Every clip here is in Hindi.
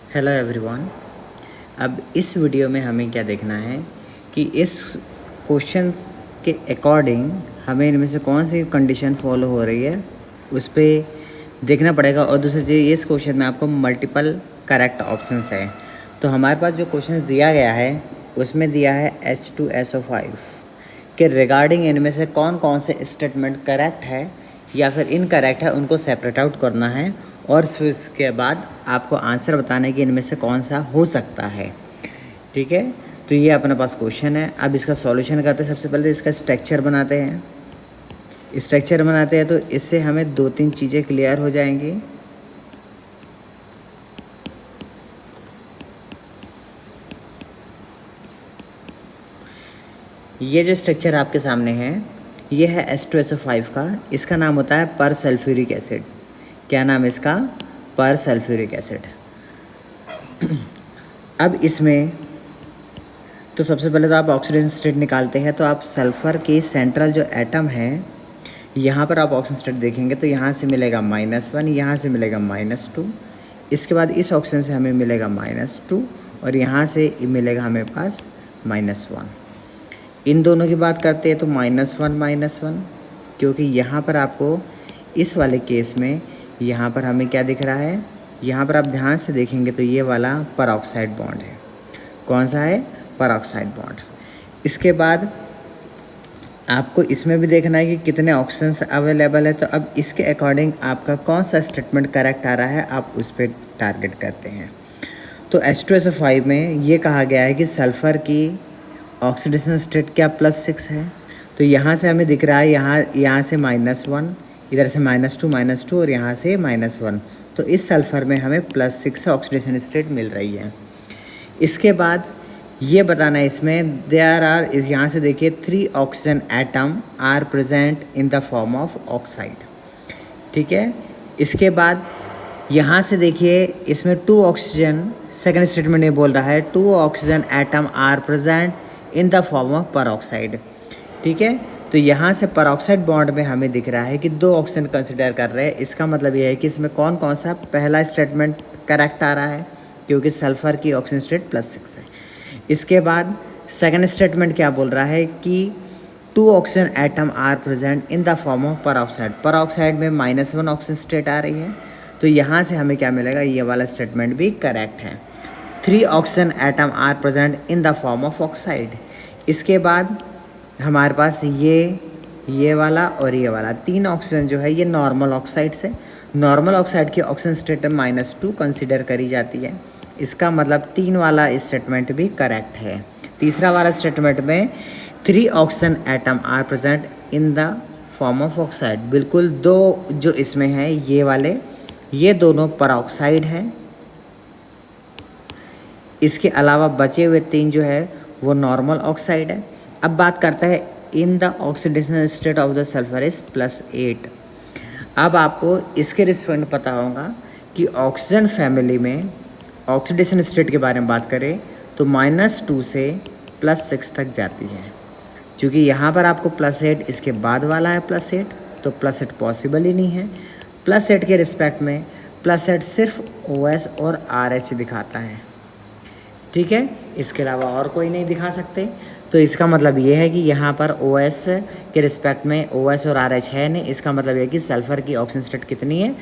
Hello everyone. अब इस वीडियो में हमें क्या देखना है कि इस क्वेश्चन के अकॉर्डिंग हमें इनमें से कौन सी कंडीशन फॉलो हो रही है उस पर देखना पड़ेगा। और दूसरी चीज़, इस क्वेश्चन में आपको मल्टीपल करेक्ट ऑप्शंस है। तो हमारे पास जो क्वेश्चन दिया गया है उसमें दिया है H2SO5 के रिगार्डिंग इनमें से कौन कौन से स्टेटमेंट करेक्ट है या फिर इनकरेक्ट है, उनको सेपरेट आउट करना है और फिर इसके बाद आपको आंसर बताना है कि इनमें से कौन सा हो सकता है। ठीक है, तो ये अपने पास क्वेश्चन है। अब इसका सॉल्यूशन करते हैं। सबसे पहले इसका स्ट्रक्चर बनाते हैं। स्ट्रक्चर बनाते हैं तो इससे हमें दो तीन चीज़ें क्लियर हो जाएंगी। ये जो स्ट्रक्चर आपके सामने है ये है H2SO5 का। इसका नाम होता है पर सल्फ्यूरिक एसिड। क्या नाम है इसका? पर सल्फ्यूरिक एसिड। अब इसमें तो सबसे पहले तो आप ऑक्सीडेशन स्टेट निकालते हैं। तो आप सल्फ़र की सेंट्रल जो एटम है यहाँ पर आप ऑक्सीजन स्टेट देखेंगे तो यहाँ से मिलेगा -1, यहाँ से मिलेगा -2, इसके बाद इस ऑक्सीजन से हमें मिलेगा -2 और यहाँ से मिलेगा हमें पास -1। इन दोनों की बात करते हैं तो -1, क्योंकि यहाँ पर आपको इस वाले केस में यहाँ पर हमें क्या दिख रहा है, यहाँ पर आप ध्यान से देखेंगे तो ये वाला परऑक्साइड बॉन्ड है। कौन सा है? Peroxide bond. इसके बाद आपको इसमें भी देखना है कि कितने ऑक्सीजन्स अवेलेबल है। तो अब इसके अकॉर्डिंग आपका कौन सा स्टेटमेंट करेक्ट आ रहा है, आप उस पर टारगेट करते हैं। तो H2SO5 में ये कहा गया है कि सल्फ़र की ऑक्सीडेशन स्टेट क्या +6 है। तो यहाँ से हमें दिख रहा है यहाँ से -1, इधर से -2 और यहाँ से -1। तो इस सल्फ़र में हमें +6 ऑक्सीडेशन स्टेट मिल रही है। इसके बाद ये बताना है इसमें देयर आर इस यहाँ से देखिए 3 oxygen atom are present in the form of oxide. ठीक है, इसके बाद यहाँ से देखिए इसमें 2 ऑक्सीजन, सेकेंड स्टेटमेंट ये बोल रहा है 2 oxygen atom are present in the form of peroxide. ठीक है, तो यहाँ से परऑक्साइड बॉन्ड में हमें दिख रहा है कि 2 ऑक्सीजन कंसिडर कर रहे हैं। इसका मतलब ये है कि इसमें कौन कौन सा पहला स्टेटमेंट करेक्ट आ रहा है, क्योंकि सल्फ़र की ऑक्सीजन स्टेट +6 है। इसके बाद सेकेंड स्टेटमेंट क्या बोल रहा है कि 2 oxygen atom are present in the form of peroxide. Peroxide में -1 ऑक्सीजन स्टेट आ रही है। तो यहाँ से हमें क्या मिलेगा, ये वाला स्टेटमेंट भी करेक्ट है। 3 oxygen atom are present in the form of oxide. इसके बाद हमारे पास ये वाला और ये वाला 3 ऑक्सीजन जो है ये नॉर्मल ऑक्साइड से, नॉर्मल ऑक्साइड की ऑक्सीजन स्टेट -2 कंसिडर करी जाती है। इसका मतलब 3 वाला स्टेटमेंट भी करेक्ट है। तीसरा वाला स्टेटमेंट में 3 oxygen atom are present in the form of oxide, बिल्कुल 2 जो इसमें है ये वाले, ये दोनों परऑक्साइड है। इसके अलावा बचे हुए 3 जो है वो नॉर्मल ऑक्साइड है। अब बात करता है in the oxidation state of the sulphur is +8। अब आपको इसके रिस्पेक्ट पता होगा कि ऑक्सीजन फैमिली में ऑक्सीडेशन स्टेट के बारे में बात करें तो -2 से +6 तक जाती है। क्योंकि यहाँ पर आपको +8, इसके बाद वाला है +8, तो +8 पॉसिबल ही नहीं है। +8 के रिस्पेक्ट में +8 सिर्फ OS और RH दिखाता है। ठीक है, इसके अलावा और कोई नहीं दिखा सकते। तो इसका मतलब ये है कि यहाँ पर OS के रिस्पेक्ट में OS और RH है नहीं। इसका मतलब ये कि सल्फ़र की ऑक्सीजन स्टेट कितनी है,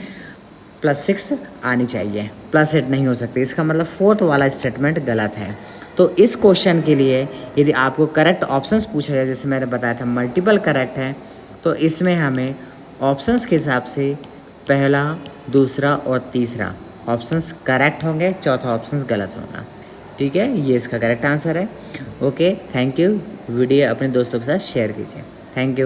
+6 आनी चाहिए, +8 नहीं हो सकती। इसका मतलब 4th वाला स्टेटमेंट गलत है। तो इस क्वेश्चन के लिए यदि आपको करेक्ट ऑप्शंस पूछा जाए, जैसे मैंने बताया था मल्टीपल करेक्ट है, तो इसमें हमें ऑप्शंस के हिसाब से पहला, दूसरा और तीसरा ऑप्शंस करेक्ट होंगे, चौथा ऑप्शंस गलत होगा। ठीक है, ये इसका करेक्ट आंसर है। Okay, thank you. वीडियो अपने दोस्तों के साथ शेयर कीजिए। Thank you.